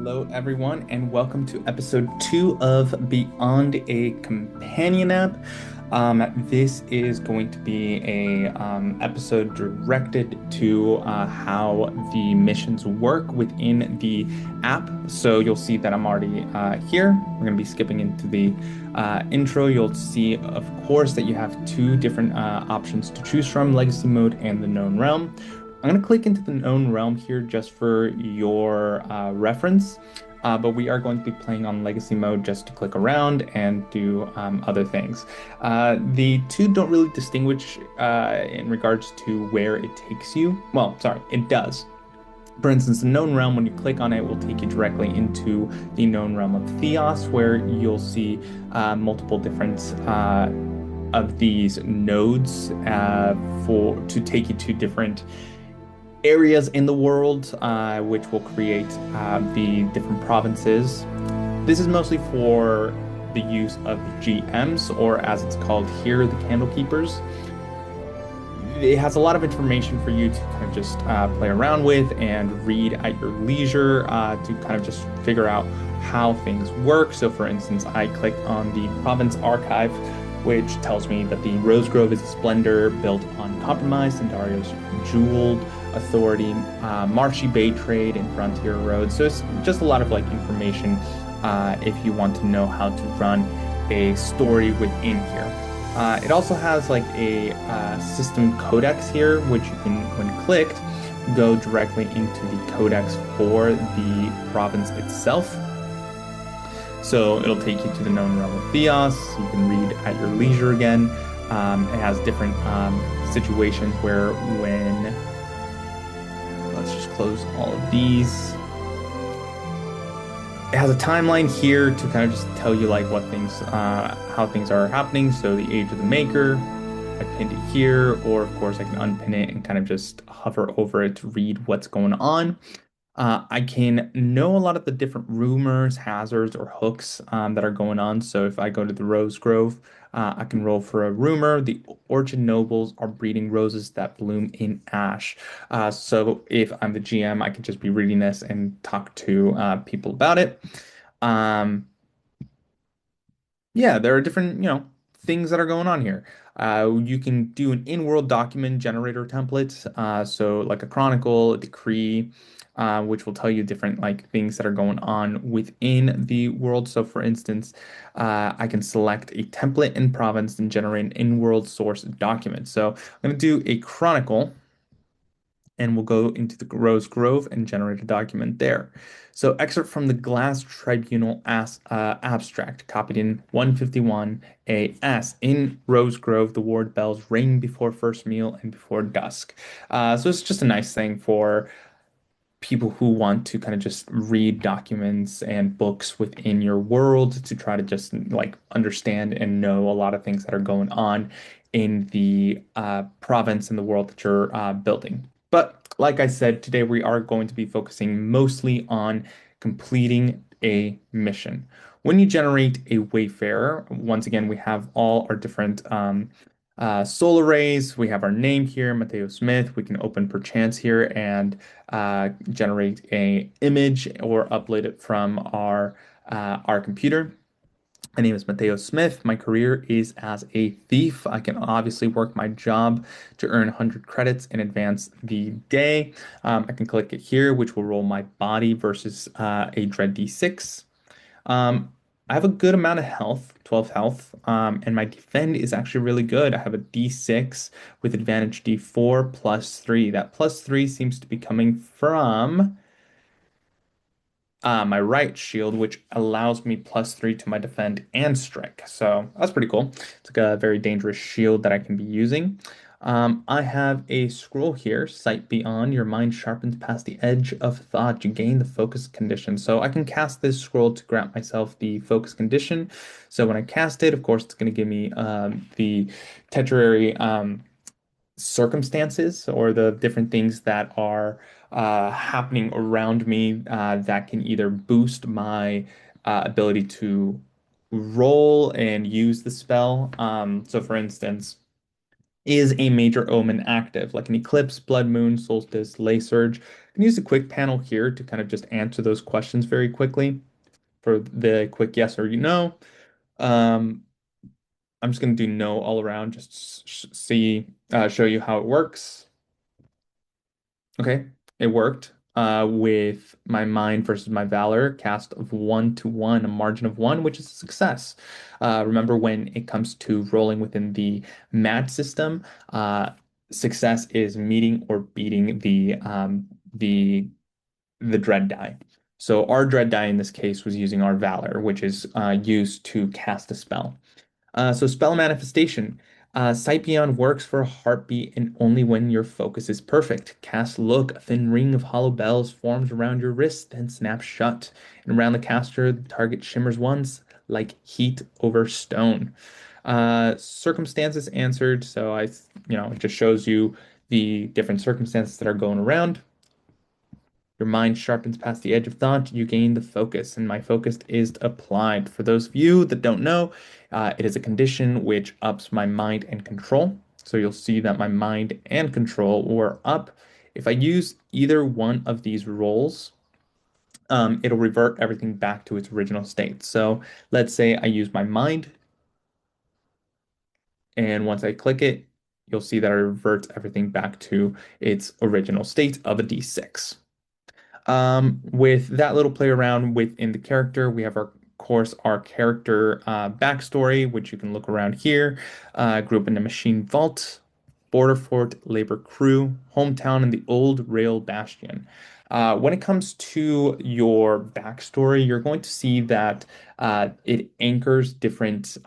Hello, everyone, and welcome to episode 2 of Beyond a Companion App. This is going to be a episode directed to how the missions work within the app. So you'll see that I'm already here. We're going to be skipping into the intro. You'll see, of course, that you have two different options to choose from: Legacy Mode and the Known Realm. I'm going to click into the known realm here just for your reference, but we are going to be playing on legacy mode just to click around and do other things. The two don't really distinguish in regards to where it takes you. Well, sorry, it does. For instance, the known realm, when you click on it, will take you directly into the known realm of Theos, where you'll see multiple different of these nodes for to take you to different areas in the world, which will create the different provinces. This is mostly for the use of GMs, or as it's called here, the Candlekeepers. It has a lot of information for you to kind of just play around with and read at your leisure to kind of just figure out how things work. So, for instance, I clicked on the Province Archive, which tells me that the Rose Grove is a splendor built on compromise and Dario's jeweled authority, marshy bay trade, and frontier roads. So it's just a lot of like information if you want to know how to run a story within here. It also has like a system codex here, which you can, when clicked, go directly into the codex for the province itself. So it'll take you to the known realm of Theos. You can read at your leisure again. It has different situations where when, let's just close all of these. It has a timeline here to kind of just tell you like what things, how things are happening. So the age of the maker, I pinned it here, or of course I can unpin it and kind of just hover over it to read what's going on. I can know a lot of the different rumors, hazards, or hooks that are going on. So if I go to the Rose Grove, I can roll for a rumor. The orchard nobles are breeding roses that bloom in ash. So if I'm the GM, I can just be reading this and talk to people about it. Um, yeah, there are different, things that are going on here. You can do an in-world document generator template, so like a chronicle, a decree, which will tell you different like things that are going on within the world. So, for instance, I can select a template in province and generate an in-world source document. So, I'm going to do a chronicle and we'll go into the Rose Grove and generate a document there. So excerpt from the Glass Tribunal abstract, copied in 151 AS. In Rose Grove, the ward bells ring before first meal and before dusk. So it's just a nice thing for people who want to kind of just read documents and books within your world to try to just like understand and know a lot of things that are going on in the province and the world that you're building. But like I said, today we are going to be focusing mostly on completing a mission. When you generate a Wayfarer, once again, we have all our different solar arrays. We have our name here, Mateo Smith. We can open perchance here and generate a image or upload it from our computer. My name is Mateo Smith. My career is as a thief. I can obviously work my job to earn 100 credits and advance the day. I can click it here, which will roll my body versus a dread d6. Um, I have a good amount of health, 12 health, and my defend is actually really good. I have a d6 with advantage d4 plus 3. That plus 3 seems to be coming from my right shield, which allows me plus 3 to my defend and strike. So that's pretty cool. It's like a very dangerous shield that I can be using. I have a scroll here, Sight Beyond. Your mind sharpens past the edge of thought. You gain the focus condition. So I can cast this scroll to grant myself the focus condition. So when I cast it, of course, it's going to give me the temporary circumstances or the different things that are happening around me that can either boost my ability to roll and use the spell. So, for instance, Is a major omen active, like an eclipse, blood moon, solstice, lay surge? I can use a quick panel here to kind of just answer those questions very quickly for the quick yes or you know. Um, I'm just going to do no all around, just show you how it works. Okay, it worked. With my mind versus my valor, cast of 1 to 1, a margin of 1, which is a success. Remember, when it comes to rolling within the match system, success is meeting or beating the dread die. So our dread die in this case was using our valor, which is used to cast a spell. So spell manifestation. Sight beyond works for a heartbeat and only when your focus is perfect. Cast look. A thin ring of hollow bells forms around your wrist, then snaps shut. And around the caster, the target shimmers once, like heat over stone. Circumstances answered. So it just shows you the different circumstances that are going around. Your mind sharpens past the edge of thought, you gain the focus, and my focus is applied. For those of you that don't know, it is a condition which ups my mind and control. So you'll see that my mind and control were up. If I use either one of these roles, it'll revert everything back to its original state. So let's say I use my mind, and once I click it, you'll see that it reverts everything back to its original state of a D6. With that little play around within the character, we have our course, our character backstory, which you can look around here. Grew up in a machine vault, border fort, labor crew, hometown in the old rail bastion. When it comes to your backstory, you're going to see that it anchors different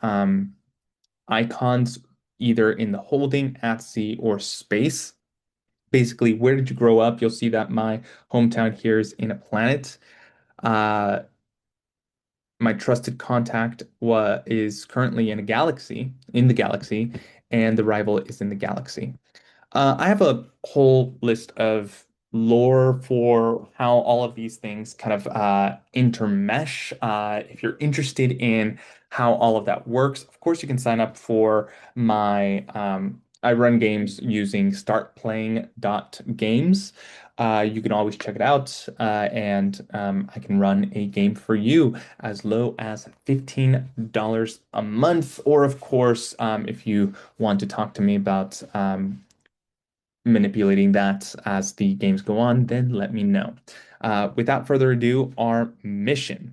icons either in the holding, at sea, or space. Basically, where did you grow up? You'll see that my hometown here is in a planet. Uh, my trusted contact is currently in a galaxy, in the galaxy, and the rival is in the galaxy. I have a whole list of lore for how all of these things kind of intermesh. If you're interested in how all of that works, of course, you can sign up for my. I run games using startplaying.games. You can always check it out, and I can run a game for you as low as $15 a month. Or, of course, if you want to talk to me about manipulating that as the games go on, then let me know. Without further ado, our mission.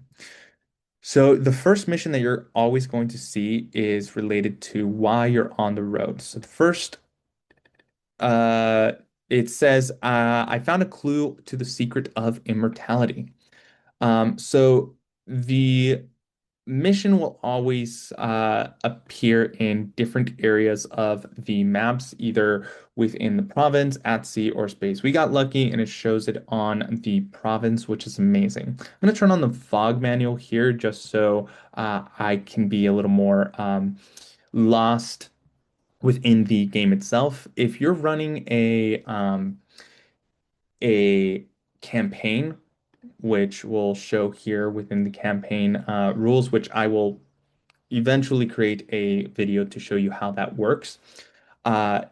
So the first mission that you're always going to see is related to why you're on the road. So the first, uh, it says, I found a clue to the secret of immortality. So the mission will always appear in different areas of the maps, either within the province, at sea, or space. We got lucky and it shows it on the province, which is amazing. I'm going to turn on the fog manual here just so I can be a little more lost within the game itself. If you're running a campaign, which will show here within the campaign rules, which I will eventually create a video to show you how that works. Uh,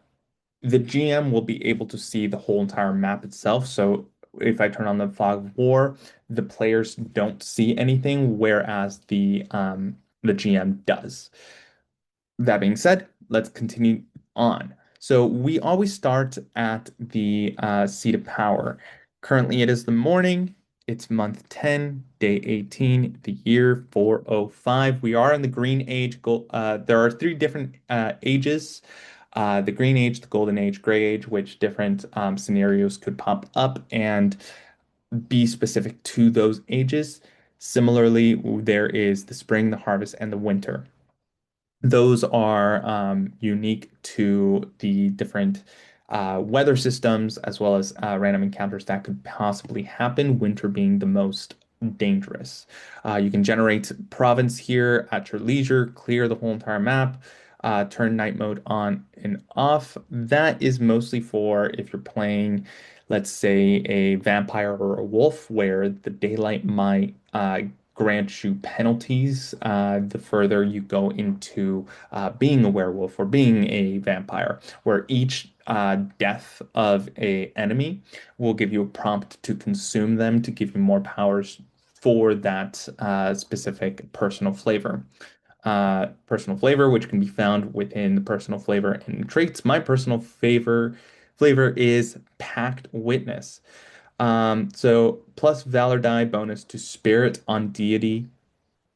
the GM will be able to see the whole entire map itself. So if I turn on the fog of war, the players don't see anything, whereas the GM does. That being said, let's continue on. So we always start at the seat of power. Currently, it is the morning. It's month 10, day 18, the year 405. We are in the Green Age. There are three different ages. The Green Age, the Golden Age, Gray Age, which different scenarios could pop up and be specific to those ages. Similarly, there is the spring, the harvest, and the winter. Those are unique to the different weather systems as well as random encounters that could possibly happen, winter being the most dangerous. You can generate province here at your leisure, clear the whole entire map, turn night mode on and off. That is mostly for if you're playing, let's say, a vampire or a wolf, where the daylight might grant you penalties the further you go into being a werewolf or being a vampire, where each death of a enemy will give you a prompt to consume them to give you more powers for that specific personal flavor, which can be found within the personal flavor and traits. My personal flavor is Pact Witness. So plus Valor die bonus to Spirit on Deity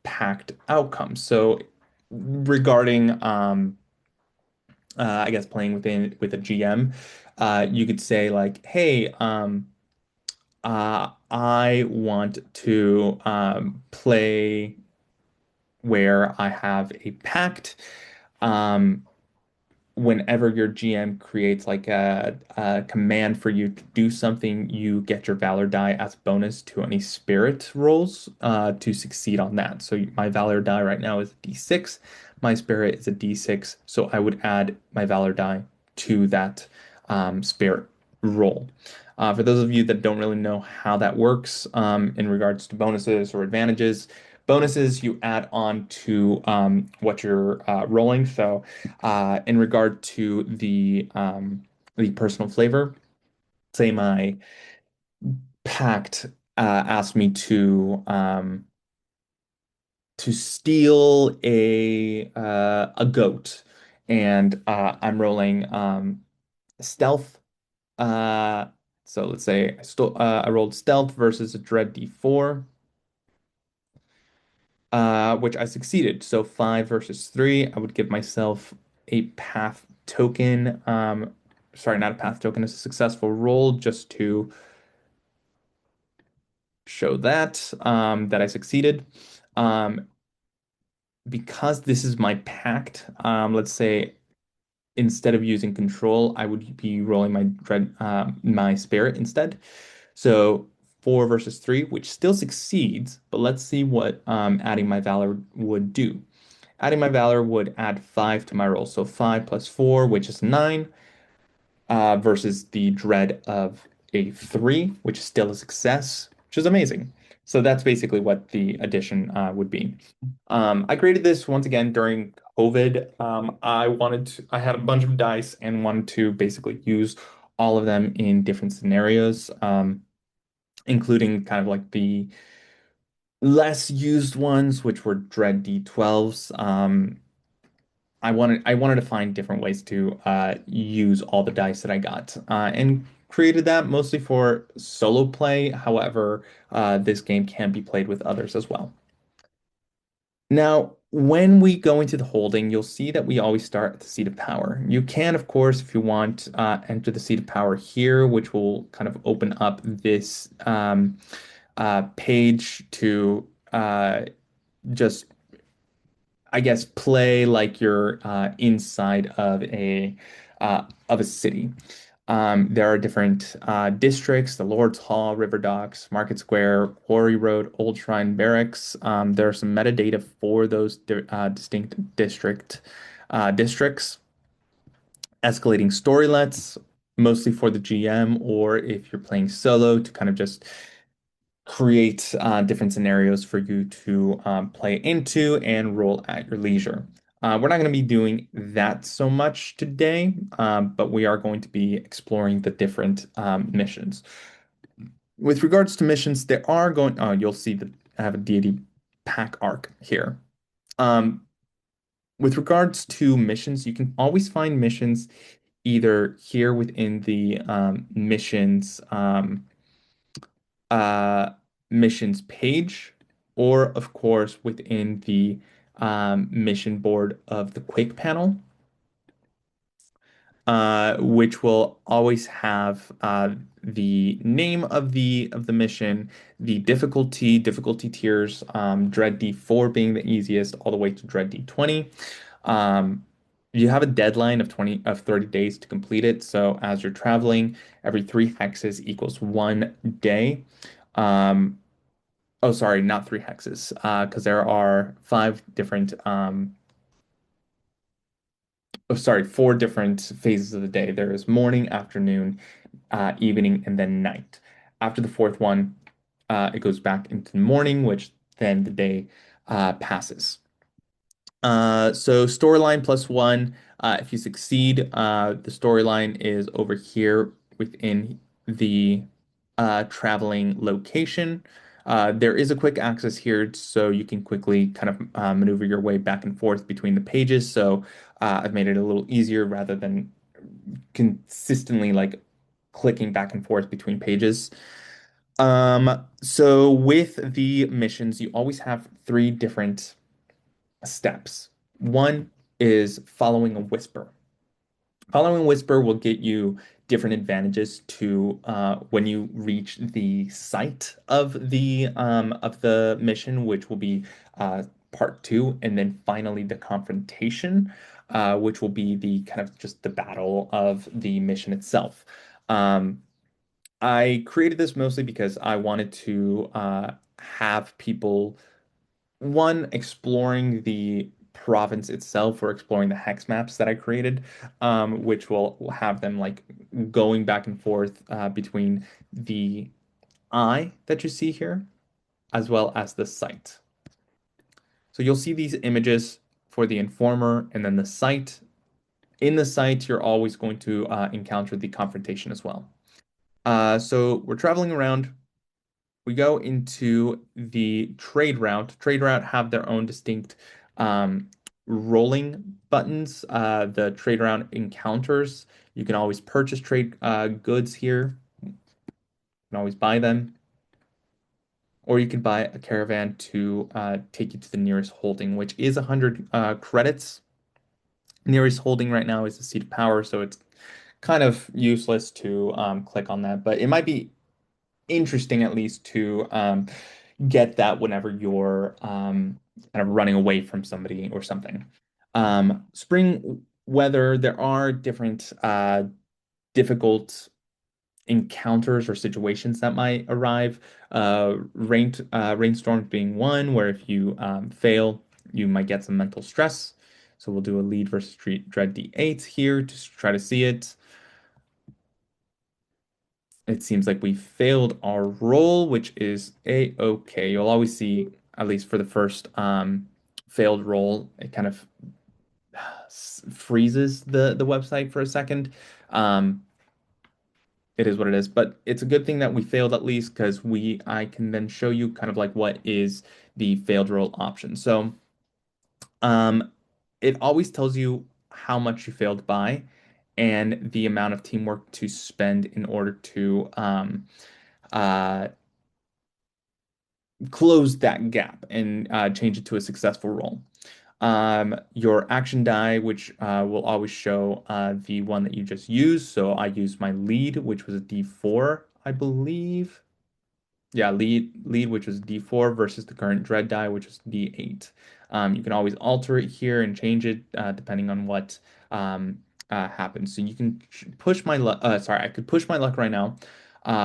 Pact outcomes. So regarding I guess playing with a GM, you could say like, hey, I want to play where I have a pact. Um, Whenever your GM creates like a command for you to do something, you get your Valor die as bonus to any spirit rolls to succeed on that. So my Valor die right now is a D6. My spirit is a D6. So I would add my Valor die to that spirit roll. For those of you that don't really know how that works in regards to bonuses or advantages, bonuses you add on to what you're rolling. So in regard to the personal flavor, say my pact asked me to steal a goat, and I'm rolling stealth. Uh, so let's say I rolled stealth versus a dread D4. Which I succeeded. So 5 versus 3, I would give myself a path token. Sorry, not a path token, it's a successful roll just to show that that I succeeded. Um, because this is my pact, let's say instead of using control, I would be rolling my spirit instead. So 4 versus 3, which still succeeds, but let's see what adding my valor would do. Adding my Valor would add 5 to my roll. So 5 plus 4, which is 9, versus the dread of a 3, which is still a success, which is amazing. So that's basically what the addition would be. I created this once again during COVID. I had a bunch of dice and wanted to basically use all of them in different scenarios, including kind of like the less used ones, which were Dread D12s. I wanted to find different ways to use all the dice that I got, and created that mostly for solo play. However, this game can be played with others as well. Now, when we go into the holding, you'll see that we always start at the seat of power. You can, of course, if you want, enter the seat of power here, which will kind of open up this page to just I guess play like you're inside of a city. There are different districts: the Lord's Hall, River Docks, Market Square, Quarry Road, Old Shrine Barracks. There are some metadata for those distinct districts. Escalating storylets, mostly for the GM, or if you're playing solo, to kind of just create different scenarios for you to play into and roll at your leisure. We're not going to be doing that so much today, but we are going to be exploring the different missions. With regards to missions, there are going, oh, you'll see that I have a deity pack arc here. Um, with regards to missions, you can always find missions either here within the uh, missions page, or of course within the mission board of the Quake panel, which will always have the name of the mission, the difficulty tiers, Dread D4 being the easiest, all the way to Dread D20. Um, you have a deadline of 30 days to complete it. So as you're traveling, every 3 hexes equals 1 day. Um, oh, sorry, not 3 hexes, because there are 5 different, oh, sorry, 4 different phases of the day. There is morning, afternoon, evening, and then night. After the fourth one, it goes back into the morning, which then the day passes. So storyline +1. If you succeed, the storyline is over here within the traveling location. There is a quick access here, so you can quickly kind of maneuver your way back and forth between the pages. So I've made it a little easier rather than consistently like clicking back and forth between pages. So with the missions, you always have three different steps. One is following a whisper. Following a whisper will get you different advantages to when you reach the site of the mission, which will be part two, and then finally the confrontation, which will be the kind of just the battle of the mission itself. Um, I created this mostly because I wanted to have people one exploring the province itself or exploring the hex maps that I created, which will have them like going back and forth between the eye that you see here as well as the site. So you'll see these images for the informer and then the site. In the site, you're always going to encounter the confrontation as well. So we're traveling around. We go into the trade route. Trade route have their own distinct um, rolling buttons. The trade route encounters. You can always purchase trade goods here. You can always buy them, or you can buy a caravan to take you to the nearest holding, which is 100 credits. Nearest holding right now is the seat of power, so it's kind of useless to click on that, but it might be interesting at least to get that whenever you're kind of running away from somebody or something. Spring weather, there are different difficult encounters or situations that might arrive. Rainstorms being one, where if you fail, you might get some mental stress. So we'll do a lead versus dread D8 here to try to see it. It seems like we failed our roll, which is a-okay. You'll always see, at least for the first failed roll, it kind of freezes the website for a second. Um, it is what it is, but it's a good thing that we failed at least because I can then show you kind of like what is the failed roll option. So um, it always tells you how much you failed by and the amount of teamwork to spend in order to uh, close that gap and change it to a successful roll. Your action die, which will always show the one that you just used. So I used my lead, which was a D4, I believe. Yeah, lead, which was D4 versus the current dread die, which is D8. You can always alter it here and change it depending on what happens. So you can push my luck. Sorry, I could push my luck right now,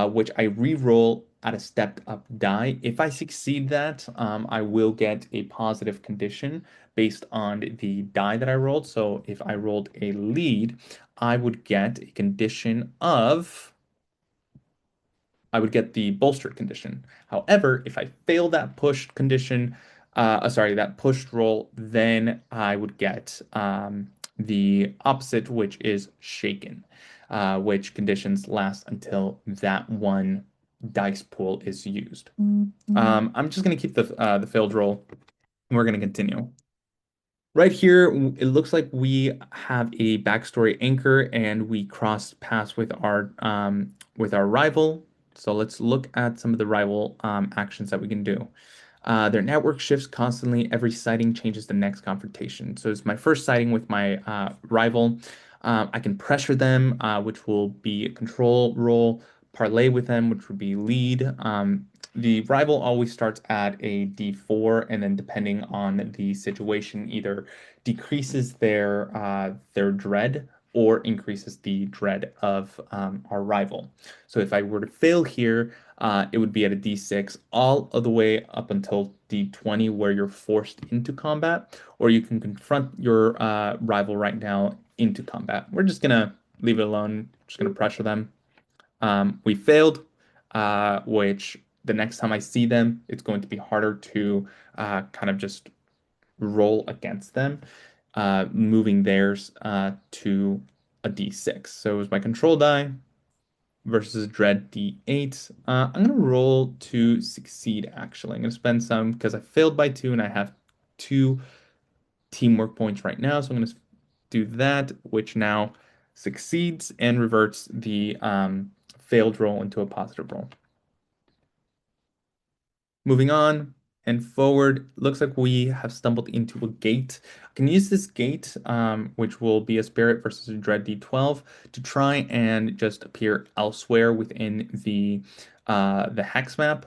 which I re-roll at a stepped up die. If I succeed that, I will get a positive condition based on the die that I rolled. So if I rolled a lead, I would get a condition of. I would get the bolstered condition. However, if I fail that pushed condition, sorry, that pushed roll, then I would get the opposite, which is shaken, which conditions last until that one dice pool is used. I'm just going to keep the failed roll. And we're going to continue. Right here, it looks like we have a backstory anchor and we cross paths with our rival. So let's look at some of the rival actions that we can do. Their network shifts constantly. Every sighting changes the next confrontation. So it's my first sighting with my rival. I can pressure them, which will be a control roll, parlay with them, which would be lead. The rival always starts at a D4, and then depending on the situation, either decreases their dread or increases the dread of our rival. So if I were to fail here, it would be at a D6 all of the way up until D20, where you're forced into combat, or you can confront your rival right now into combat. We're just gonna leave it alone, just gonna pressure them. We failed, which the next time I see them, it's going to be harder to kind of just roll against them, moving theirs to a d6. So it was my control die versus Dread D8. I'm going to roll to succeed, actually. I'm going to spend some because I failed by two and I have two teamwork points right now. So I'm going to do that, which now succeeds and reverts the failed roll into a positive roll. Moving on and forward, looks like we have stumbled into a gate. I can use this gate, which will be a spirit versus a dread d12, to try and just appear elsewhere within the hex map.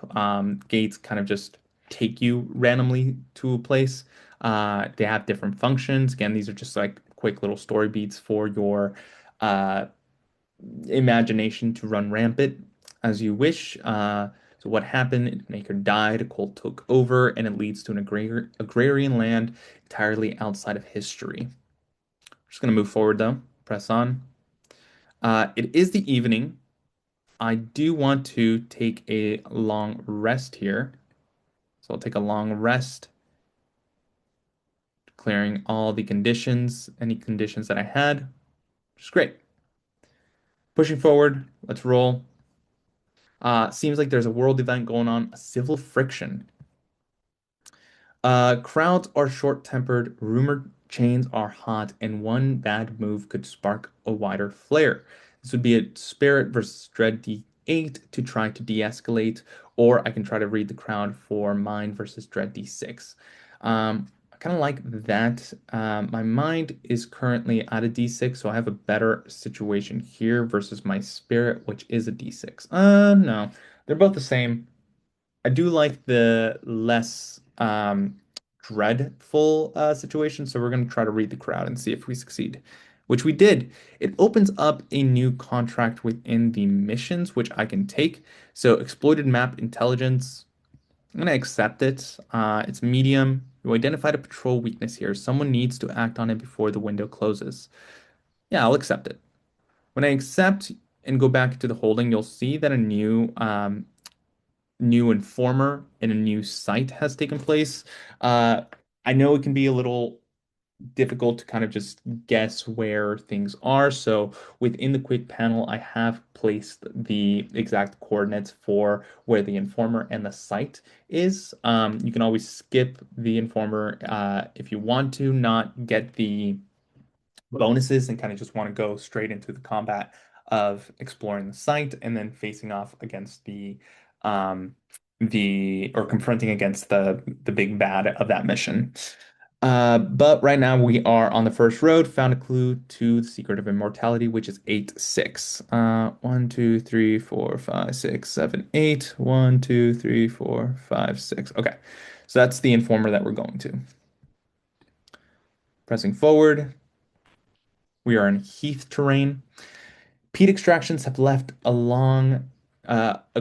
Gates kind of just take you randomly to a place. They have different functions. Again, these are just like quick little story beats for your uh, imagination to run rampant as you wish. So what happened? Maker died, a cult took over, and it leads to an agrarian land entirely outside of history. Just gonna move forward though. Press on. It is the evening. I do want to take a long rest here. So I'll take a long rest, clearing all the conditions, any conditions that I had, which is great. Pushing forward, let's roll. Seems like there's a world event going on, a civil friction. Crowds are short-tempered, rumor chains are hot, and one bad move could spark a wider flare. This would be a Spirit versus Dread D8 to try to de-escalate, or I can try to read the crowd for Mind versus Dread D6. I kind of like that. My Mind is currently at a D6, so I have a better situation here versus my Spirit, which is a D6. No, they're both the same. I do like the less dreadful situation, so we're going to try to read the crowd and see if we succeed, which we did. It opens up a new contract within the missions, which I can take. So, exploited map intelligence, I'm going to accept it. It's medium. You identified a patrol weakness here. Someone needs to act on it before the window closes. Yeah, I'll accept it. When I accept and go back to the holding, you'll see that a new informer and a new site has taken place. Uh, I know it can be a little difficult to kind of just guess where things are. So within the quick panel, I have placed the exact coordinates for where the informer and the site is. You can always skip the informer if you want to not get the bonuses and kind of just want to go straight into the combat of exploring the site and then facing off against um the or confronting against the big bad of that mission. But right now we are on the first road, found a clue to the secret of immortality, which is 8-6. 1, 2, 3, 4, 5, 6, 7, 8. 1, 2, 3, 4, 5, 6. Okay. So that's the informer that we're going to. Pressing forward. We are in heath terrain. Peat extractions have left a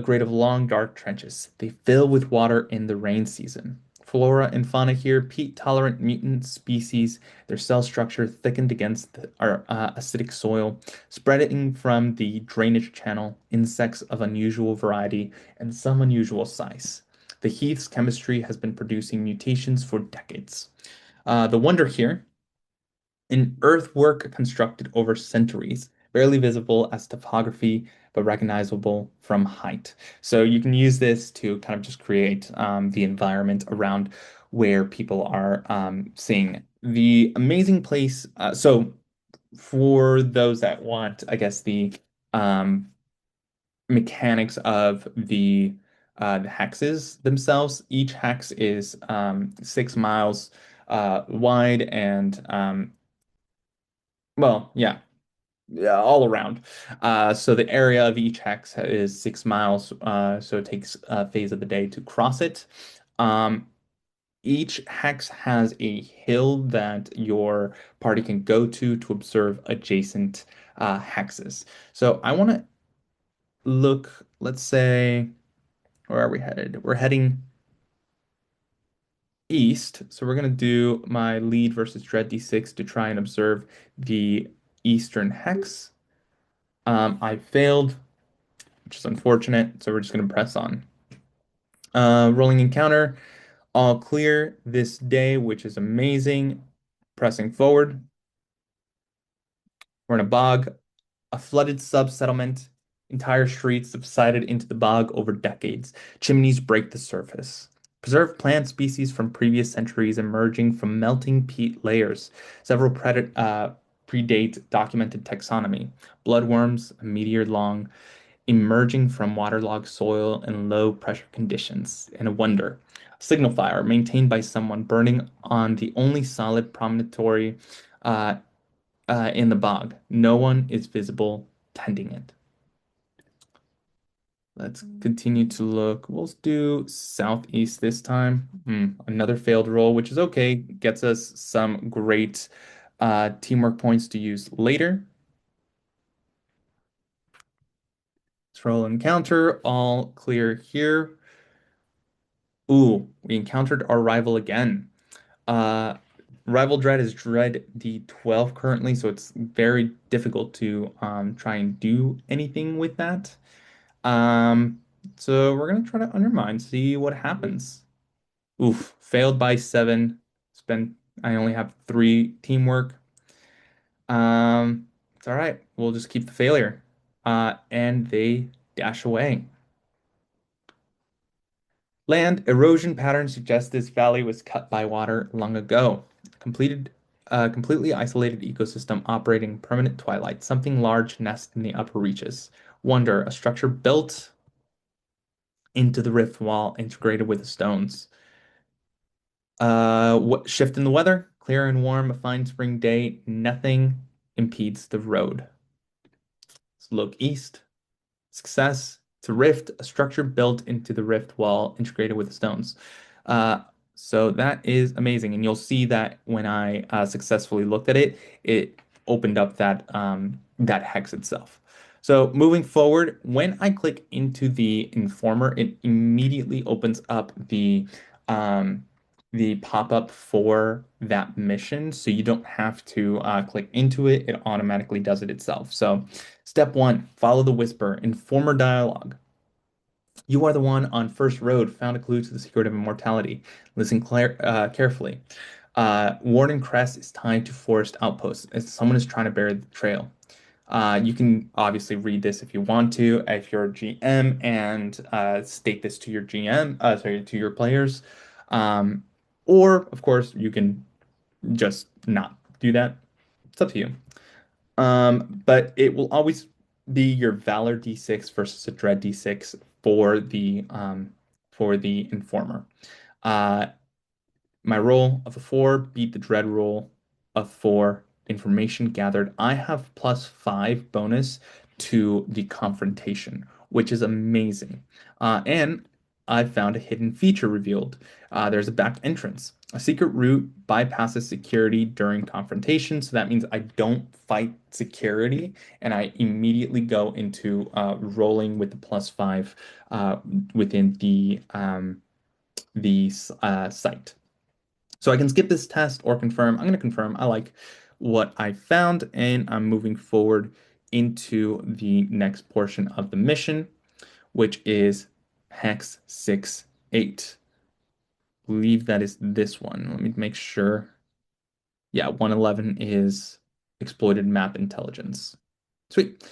grade of long, dark trenches. They fill with water in the rain season. Flora and fauna here, peat-tolerant mutant species, their cell structure thickened against our acidic soil, spreading from the drainage channel, insects of unusual variety and some unusual size. The heath's chemistry has been producing mutations for decades. The wonder here an earthwork constructed over centuries, barely visible as topography, but recognizable from height. So you can use this to kind of just create the environment around where people are seeing the amazing place. So for those that want, I guess, um, mechanics of the hexes themselves, each hex is 6 miles wide and well, yeah, yeah, all around. So the area of each hex is 6 miles. So it takes a phase of the day to cross it. Um, each hex has a hill that your party can go to observe adjacent hexes. So I want to look, let's say, where are we headed? We're heading east. So we're going to do my lead versus dread d6 to try and observe the eastern hex. I failed, which is unfortunate, so we're just going to press on. Rolling encounter, all clear this day, which is amazing. Pressing forward, we're in a bog, a flooded sub-settlement. Entire streets subsided into the bog over decades. Chimneys break the surface. Preserved plant species from previous centuries emerging from melting peat layers. Several predate documented taxonomy. Bloodworms, a meteor long, emerging from waterlogged soil and low pressure conditions. And a wonder. Signal fire maintained by someone burning on the only solid promontory uh, in the bog. No one is visible tending it. Let's continue to look. We'll do southeast this time. Another failed roll, which is okay. Gets us some great teamwork points to use later. Let's roll encounter. All clear here. Ooh, we encountered our rival again. Uh, Rival Dread is Dread D12 currently, so it's very difficult to try and do anything with that. Um, so we're gonna try to undermine, see what happens. Oof, failed by 7. Spend I only have 3 teamwork. It's all right. We'll just keep the failure. And they dash away. Land erosion patterns suggest this valley was cut by water long ago. Completely isolated ecosystem operating in permanent twilight. Something large nests in the upper reaches. Wonder, a structure built into the rift wall integrated with the stones. What shift in the weather? Clear and warm, a fine spring day. Nothing impedes the road. Let's look east. Success. It's a rift, a structure built into the rift wall, integrated with the stones. Uh, so that is amazing, and you'll see that when I successfully looked at it, it opened up that hex itself. So moving forward, when I click into the informer, it immediately opens up the pop-up for that mission, so you don't have to click into it. It automatically does it itself. So step 1, follow the whisper, informer dialogue. You are the one on first road, found a clue to the secret of immortality. Listen carefully. Warden Crest is tied to forest outposts as someone is trying to bury the trail. You can obviously read this if you want to, if you're a GM, and state this to your to your players. Um, or, of course, you can just not do that. It's up to you. But it will always be your Valor D6 versus a Dread D6 for the Informer. Uh, my roll of a 4 beat the Dread roll of 4. Information gathered. I have +5 bonus to the confrontation, which is amazing. And I found a hidden feature revealed. There's a back entrance. A secret route bypasses security during confrontation, so that means I don't fight security, and I immediately go into rolling with the +5 uh, within the site. So I can skip this test or confirm. I'm going to confirm. I like what I found, and I'm moving forward into the next portion of the mission, which is Hex 6-8. Believe that is this one. Let me make sure. Yeah, 111 is exploited map intelligence. Sweet.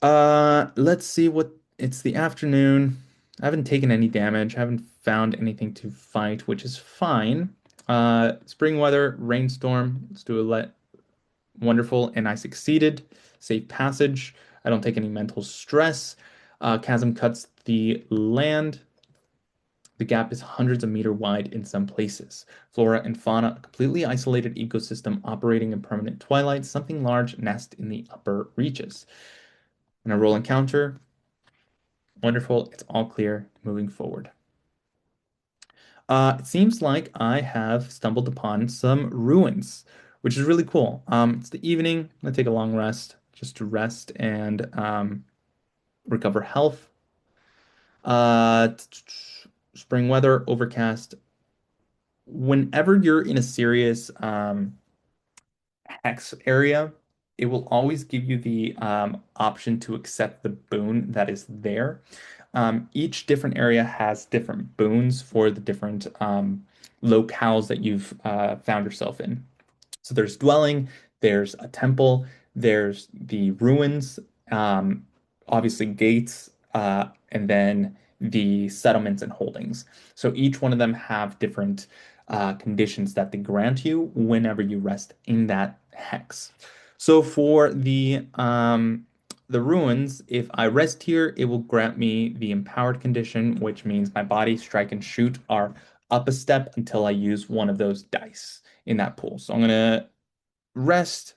Let's see what it's the afternoon. I haven't taken any damage. I haven't found anything to fight, which is fine. Spring weather, rainstorm. Let's do a let. Wonderful, and I succeeded. Safe passage. I don't take any mental stress. Chasm cuts the land. The gap is hundreds of meters wide in some places. Flora and fauna, a completely isolated ecosystem operating in permanent twilight. Something large nest in the upper reaches. And a roll encounter. Wonderful. It's all clear. Moving forward. It seems like I have stumbled upon some ruins, which is really cool. It's the evening. I'm gonna take a long rest just to rest and recover health. Uh, Spring weather, overcast. Whenever you're in a serious hex area, it will always give you the option to accept the boon that is there. Each different area has different boons for the different locales that you've found yourself in. So there's dwelling, there's a temple, there's the ruins, um, obviously gates, and then the settlements and holdings. So each one of them have different conditions that they grant you whenever you rest in that hex. So for the ruins, if I rest here, it will grant me the empowered condition, which means my body, strike, and shoot are up a step until I use one of those dice in that pool. So I'm gonna rest,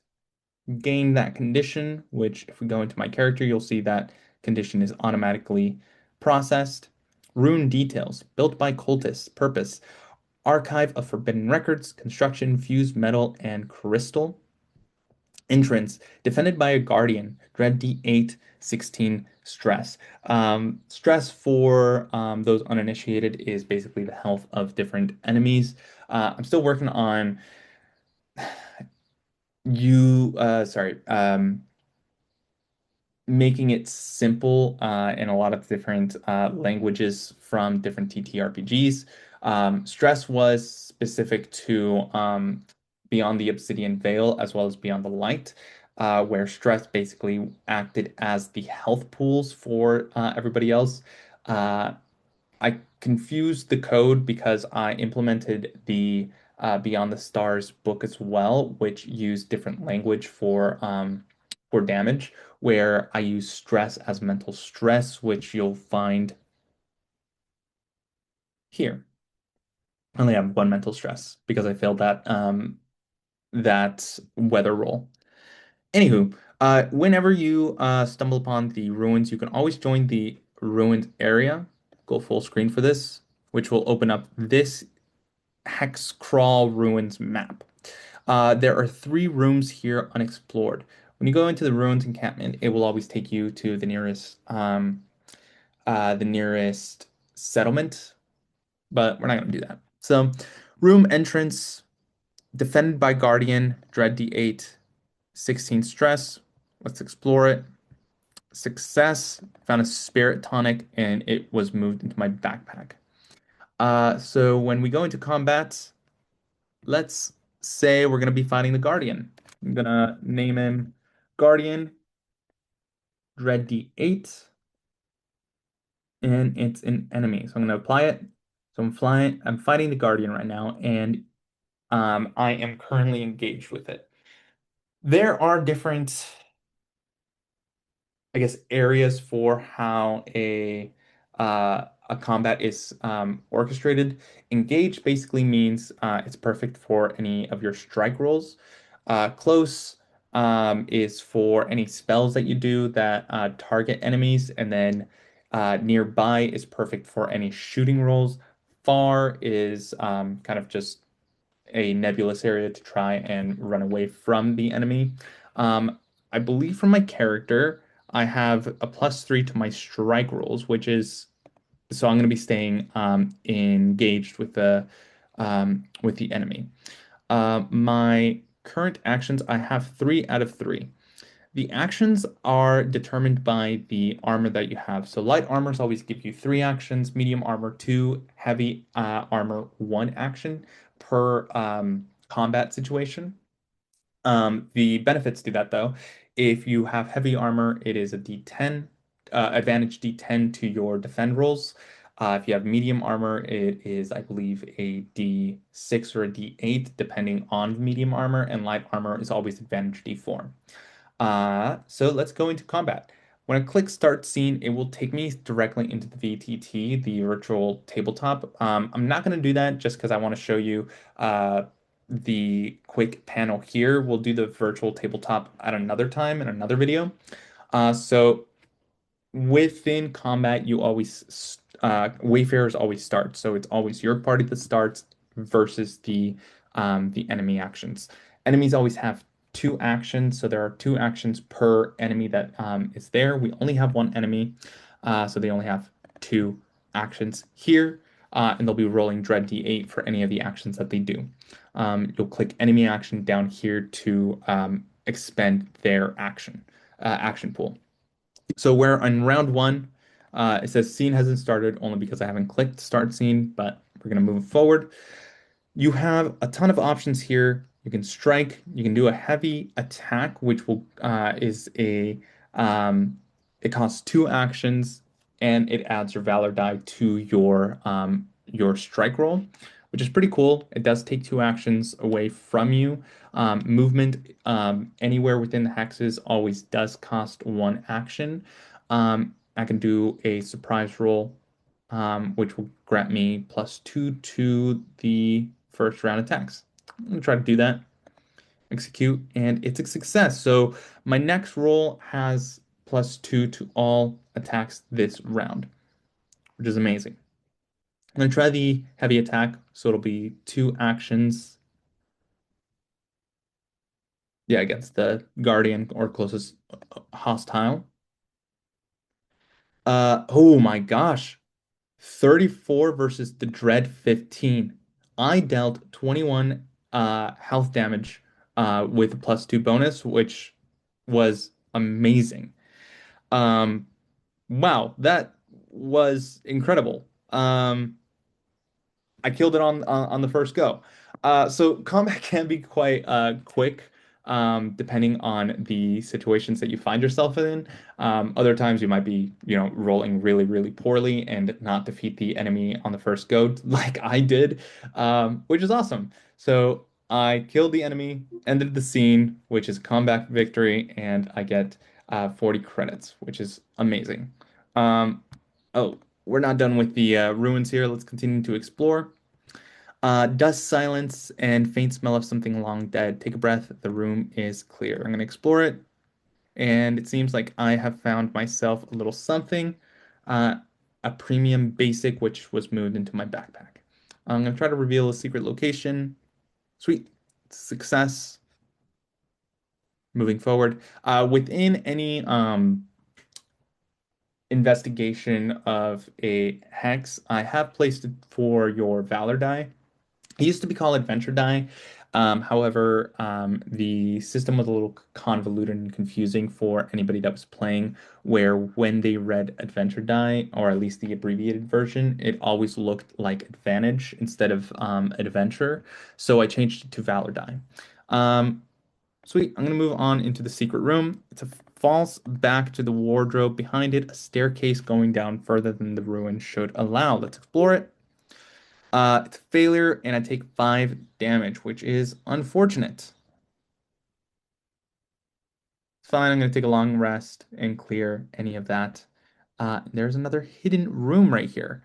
gain that condition, which if we go into my character, you'll see that condition is automatically processed. Rune details, built by cultists, purpose, archive of forbidden records, construction, fused metal, and crystal. Entrance, defended by a guardian, dread D8, 16 stress. Stress for those uninitiated is basically the health of different enemies. I'm still working on sorry, making it simple in a lot of different languages from different TTRPGs. Stress was specific to Beyond the Obsidian Veil as well as Beyond the Light, where stress basically acted as the health pools for everybody else. Uh, I confused the code because I implemented the Beyond the Stars book as well, which used different language for damage, where I use stress as mental stress, which you'll find here. I only have one mental stress because I failed that weather roll. Anywho, whenever you stumble upon the ruins, you can always join the ruined area. Go full screen for this, which will open up this Hex Crawl Ruins map. There are three rooms here unexplored. When you go into the ruins encampment, it will always take you to the nearest settlement, but we're not going to do that. So, room entrance, defended by Guardian, Dread D8, 16 stress. Let's explore it. Success, found a spirit tonic, and it was moved into my backpack. So when we go into combat, let's say we're gonna be fighting the Guardian. I'm gonna name him Guardian, Dread D8, and it's an enemy. So I'm gonna apply it. So I'm fighting the Guardian right now, and I am currently engaged with it. There are different, I guess, areas for how a combat is orchestrated. Engage basically means it's perfect for any of your strike rolls. Close is for any spells that you do that target enemies, and then nearby is perfect for any shooting rolls. Far is kind of just a nebulous area to try and run away from the enemy. Um, I believe from my character, I have a +3 to my strike rolls, which is so I'm going to be staying engaged with the enemy. My current actions, I have 3 out of 3. The actions are determined by the armor that you have. So light armors always give you 3 actions, medium armor 2, heavy armor 1 action per combat situation. The benefits to that though, if you have heavy armor, it is a D10, advantage D10 to your defend rolls. If you have medium armor, it is, I believe, a D6 or a D8, depending on medium armor, and light armor is always advantage D4. So let's go into combat. When I click start scene, it will take me directly into the VTT, the virtual tabletop. I'm not going to do that just because I want to show you the quick panel here. We'll do the virtual tabletop at another time in another video. So within combat, you always Wayfarers always start, so it's always your party that starts versus the enemy actions. Enemies always have 2 actions, so there are 2 actions per enemy that is there. We only have one enemy, so they only have 2 actions here, and they'll be rolling Dread D8 for any of the actions that they do. You'll click enemy action down here to expend their action pool. So we're on round 1. It says scene hasn't started only because I haven't clicked start scene, but we're gonna move forward. You have a ton of options here. You can strike, you can do a heavy attack, which will is a it costs two actions and it adds your Valor die to your strike roll, which is pretty cool. It does take two actions away from you. Movement anywhere within the hexes always does cost one action. I can do a surprise roll, which will grant me +2 to the first round attacks. I'm gonna try to do that, execute, and it's a success. So my next roll has +2 to all attacks this round, which is amazing. I'm gonna try the heavy attack, so it'll be two actions. Yeah, against the guardian or closest hostile. Oh my gosh. 34 versus the Dread 15. I dealt 21 health damage with a +2 bonus, which was amazing. Um, wow, that was incredible. I killed it on the first go. So combat can be quite quick, depending on the situations that you find yourself in. Other times you might be, rolling really, really poorly and not defeat the enemy on the first go, like I did, which is awesome. So I killed the enemy, ended the scene, which is combat victory, and I get 40 credits, which is amazing. Um, oh, we're not done with the ruins here. Let's continue to explore. Dust, silence, and faint smell of something long dead. Take a breath. The room is clear. I'm going to explore it, and it seems like I have found myself a little something, uh, a premium basic, which was moved into my backpack. I'm going to try to reveal a secret location. Sweet. Success. Moving forward. Within any investigation of a hex, I have placed it for your Valor die. It used to be called Adventure Die. However, the system was a little convoluted and confusing for anybody that was playing, where when they read Adventure Die, or at least the abbreviated version, it always looked like Advantage instead of Adventure. So I changed it to Valor Die. Um, Sweet. I'm going to move on into the secret room. It's a false back to the wardrobe. Behind it, a staircase going down further than the ruin should allow. Let's explore it. It's a failure, and I take 5 damage, which is unfortunate. It's fine. I'm going to take a long rest and clear any of that. There's another hidden room right here.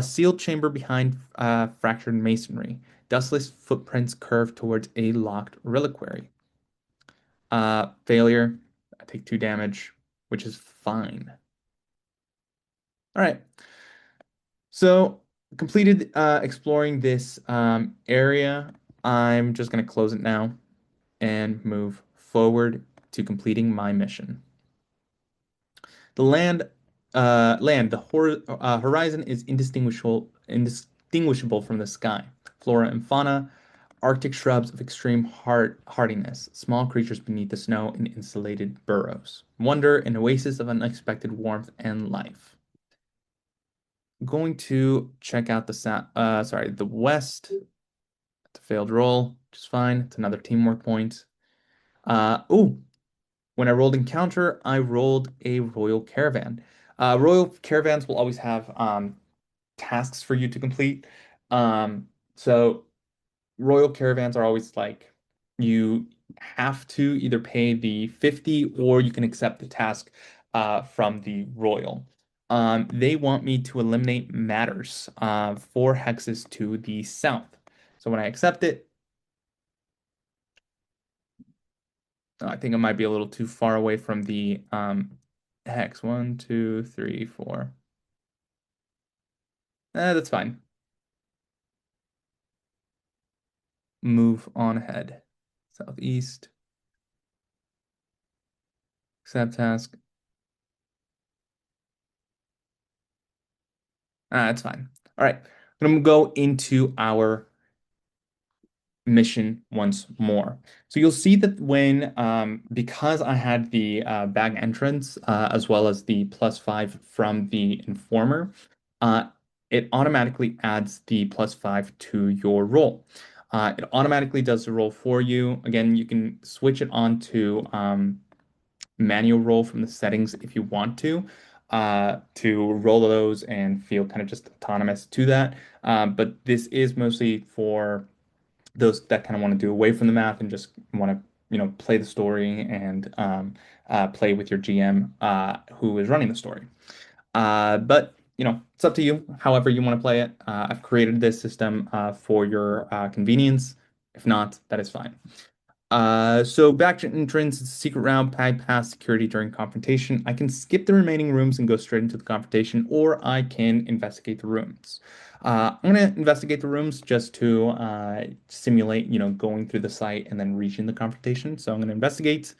Sealed chamber behind fractured masonry. Dustless footprints curve towards a locked reliquary. Failure. I take 2 damage, which is fine. All right. So completed exploring this area. I'm just going to close it now and move forward to completing my mission. The horizon is indistinguishable from the sky. Flora and fauna, Arctic shrubs of extreme hardiness, small creatures beneath the snow in insulated burrows. Wonder, an oasis of unexpected warmth and life. Going to check out the west. It's a failed roll, which is fine. It's another teamwork point. Oh, when I rolled encounter, I rolled a royal caravan. Royal caravans will always have tasks for you to complete. So royal caravans are always like you have to either pay the 50 or you can accept the task from the royal. They want me to eliminate matters 4 hexes to the south. So when I accept it, I think it might be a little too far away from the hex. 1, 2, 3, 4. That's fine. Move on ahead. Southeast. Accept task. That's fine. All right. I'm gonna go into our mission once more. So you'll see that when, because I had the bag entrance as well as the +5 from the informer, uh, it automatically adds the +5 to your roll. It automatically does the roll for you. Again, you can switch it on to manual roll from the settings if you want to roll those and feel kind of just autonomous to that. But this is mostly for those that kind of want to do away from the math and just want to, play the story and play with your GM who is running the story. But it's up to you, however you want to play it. I've created this system for your convenience. If not, that is fine. So back to entrance, it's a secret round, bypass security during confrontation. I can skip the remaining rooms and go straight into the confrontation, or I can investigate the rooms. I'm gonna investigate the rooms just to simulate, going through the site and then reaching the confrontation. So I'm gonna investigate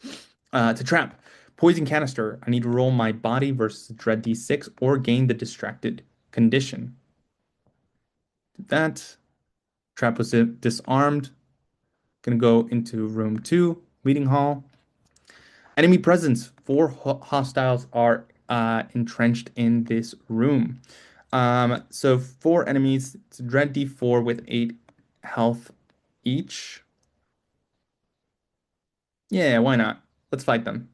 to trap. Poison canister. I need to roll my body versus dread D6 or gain the distracted condition. Did that. Trap was disarmed. Gonna go into room 2, meeting hall. Enemy presence. Four hostiles are entrenched in this room. So four enemies. It's Dread D4 with 8 health each. Yeah, why not? Let's fight them.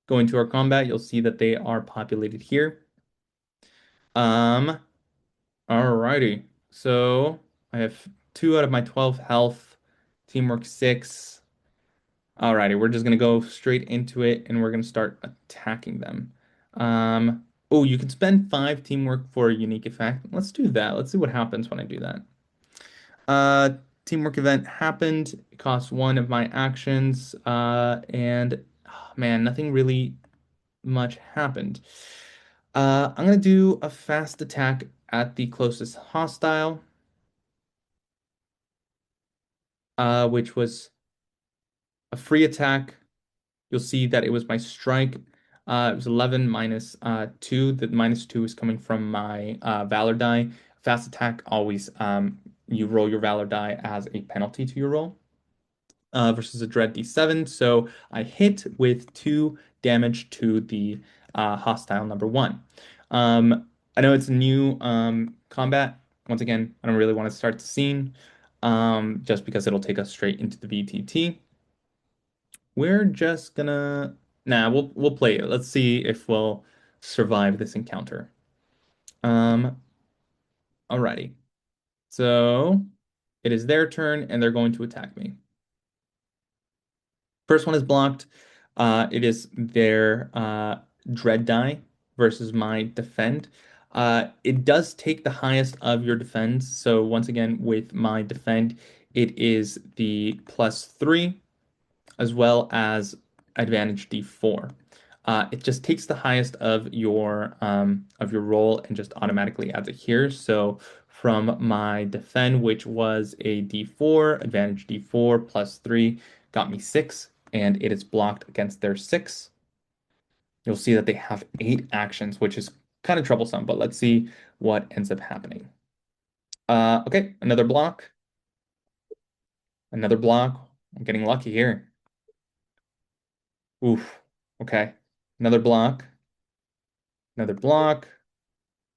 Go into our combat. You'll see that they are populated here. Um, Alrighty. So I have 2 out of my 12 health. Teamwork 6. Alrighty, we're just gonna go straight into it and we're gonna start attacking them. Oh, you can spend 5 teamwork for a unique effect. Let's do that. Let's see what happens when I do that. Uh, Teamwork event happened. It costs 1 of my actions. And oh, man, nothing really much happened. I'm gonna do a fast attack at the closest hostile, which was a free attack. You'll see that it was my strike. It was 11 minus 2. The minus 2 is coming from my Valor die. Fast attack, always you roll your Valor die as a penalty to your roll versus a Dread D7. So I hit with 2 damage to the hostile number 1. I know it's a new combat. Once again, I don't really want to start the scene just because it'll take us straight into the VTT. We're just gonna we'll play it. Let's see if we'll survive this encounter. Um, Alrighty. So it is their turn and they're going to attack me. First one is blocked. It is their dread die versus my defend. It does take the highest of your defends. So once again, with my defend, it is the +3 as well as advantage D4. It just takes the highest of your roll and just automatically adds it here. So from my defend, which was a D4, advantage D4 +3, got me 6, and it is blocked against their 6. You'll see that they have 8 actions, which is kind of troublesome, but let's see what ends up happening. Okay, another block. Another block. I'm getting lucky here. Oof. Okay. Another block. Another block.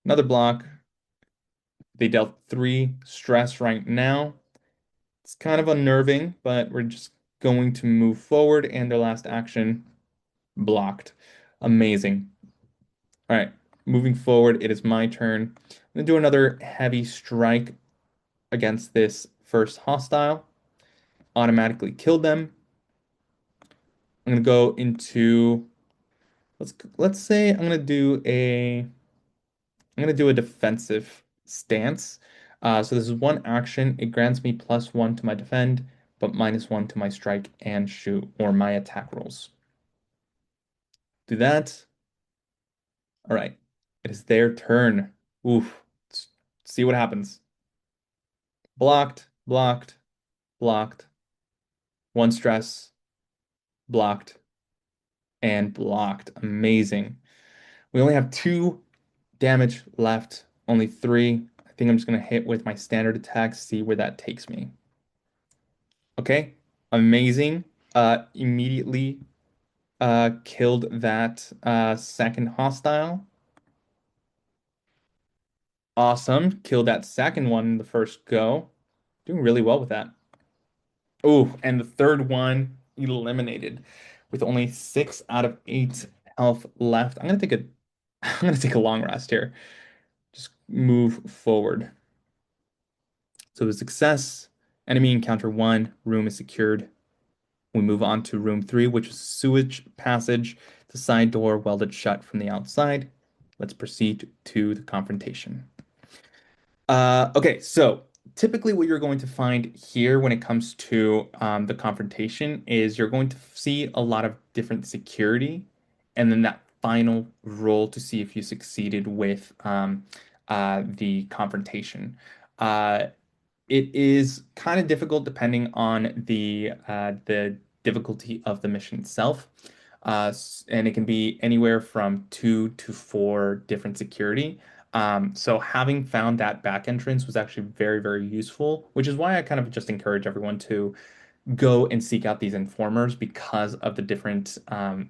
Another block. They dealt 3 stress right now. It's kind of unnerving, but we're just going to move forward, and their last action blocked. Amazing. All right. Moving forward, it is my turn. I'm going to do another heavy strike against this first hostile. Automatically kill them. I'm going to go into let's say I'm gonna do a defensive stance. So this is one action. It grants me +1 to my defend, but -1 to my strike and shoot or my attack rolls. Do that. All right. It is their turn. Oof. Let's see what happens. Blocked, blocked, blocked. 1 stress, blocked, and blocked. Amazing. We only have 2 damage left, only 3. I think I'm just going to hit with my standard attack, see where that takes me. Okay, amazing. Immediately killed that second hostile. Awesome. Killed that second one in the first go. Doing really well with that. Oh, and the third one eliminated with only 6 out of 8 health left. I'm gonna take a long rest here. Just move forward. So the success, enemy encounter 1, room is secured. We move on to room 3, which is sewage passage, the side door welded shut from the outside. Let's proceed to the confrontation. Okay, so typically what you're going to find here when it comes to the confrontation is you're going to see a lot of different security, and then that final roll to see if you succeeded with the confrontation. Uh, it is kind of difficult depending on the difficulty of the mission itself. And it can be anywhere from 2 to 4 different security. So having found that back entrance was actually very, very useful, which is why I kind of just encourage everyone to go and seek out these informers because of the different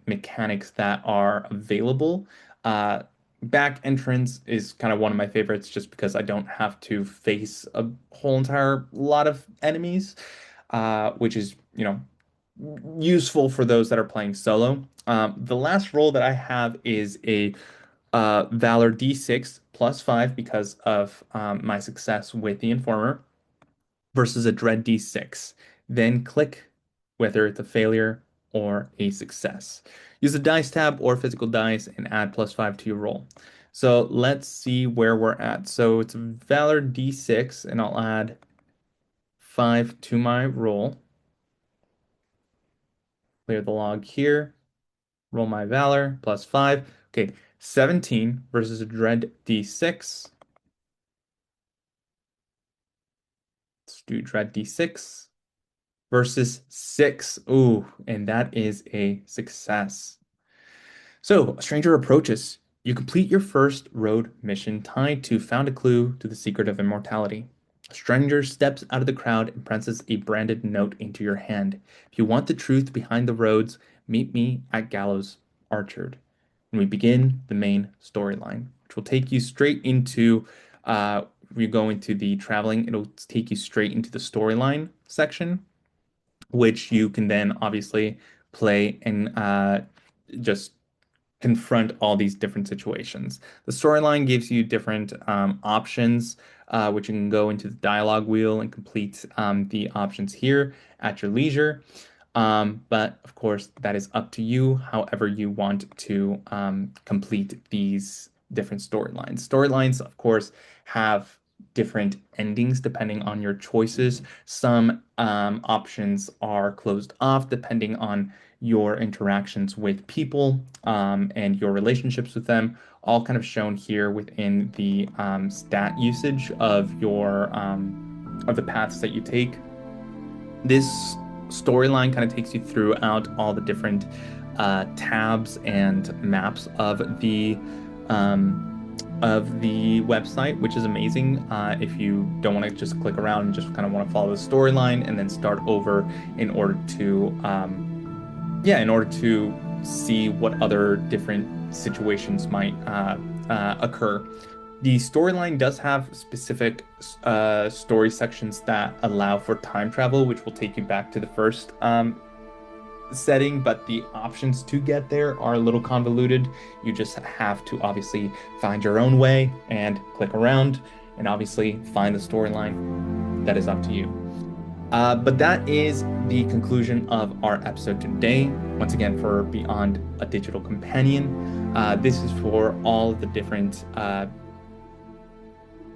mechanics that are available. Uh, Back entrance is kind of one of my favorites just because I don't have to face a whole entire lot of enemies, which is, useful for those that are playing solo. The last roll that I have is a Valor D6 +5 because of my success with the Informer versus a Dread D6. Then click whether it's a failure or a success. Use the dice tab or physical dice and add +5 to your roll. So let's see where we're at. So it's Valor D6 and I'll add 5 to my roll. Clear the log here. Roll my Valor +5. Okay, 17 versus a Dread D6. Let's do Dread D6 versus 6. Ooh, and that is a success. So, a stranger approaches. You complete your first road mission tied to found a clue to the secret of immortality. A stranger steps out of the crowd and presses a branded note into your hand. If you want the truth behind the roads, meet me at Gallows Orchard. And we begin the main storyline, which will take you straight into, we go into the traveling, it'll take you straight into the storyline section, which you can then obviously play and just confront all these different situations. The storyline gives you different options, which you can go into the dialogue wheel and complete the options here at your leisure. But of course, that is up to you, however you want to complete these different storylines. Storylines, of course, have different endings depending on your choices. Some options are closed off depending on your interactions with people and your relationships with them, all kind of shown here within the stat usage of your of the paths that you take. This storyline kind of takes you throughout all the different tabs and maps of the website, which is amazing. If you don't want to just click around and just kind of want to follow the storyline and then start over in order to see what other different situations might occur. The storyline does have specific story sections that allow for time travel, which will take you back to the first setting, but the options to get there are a little convoluted. You just have to obviously find your own way and click around and obviously find the storyline. That is up to you. But that is the conclusion of our episode today. Once again, for Beyond a Digital Companion, this is for all of the different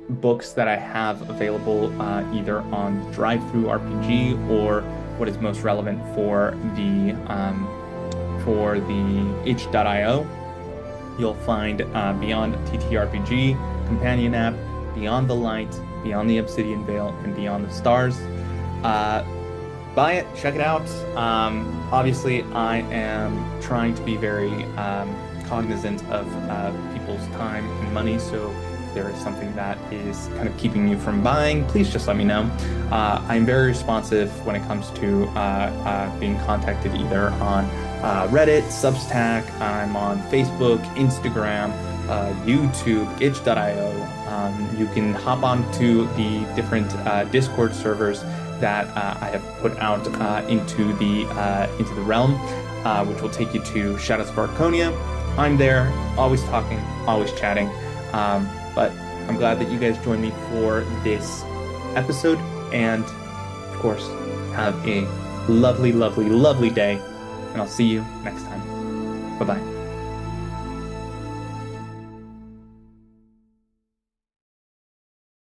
books that I have available either on Drive-Thru RPG or what is most relevant for the itch.io. You'll find Beyond TTRPG, Companion App, Beyond the Light, Beyond the Obsidian Veil, and Beyond the Stars. Buy it, check it out. Obviously, I am trying to be very cognizant of people's time and money, so there is something that is kind of keeping you from buying, please just let me know. I'm very responsive when it comes to being contacted either on Reddit, Substack. I'm on Facebook, Instagram, YouTube, itch.io. You can hop on to the different Discord servers that I have put out into the realm, which will take you to Shadows of Arconia. I'm there, always talking, always chatting. But I'm glad that you guys joined me for this episode, and of course, have a lovely, lovely, lovely day, and I'll see you next time. Bye-bye.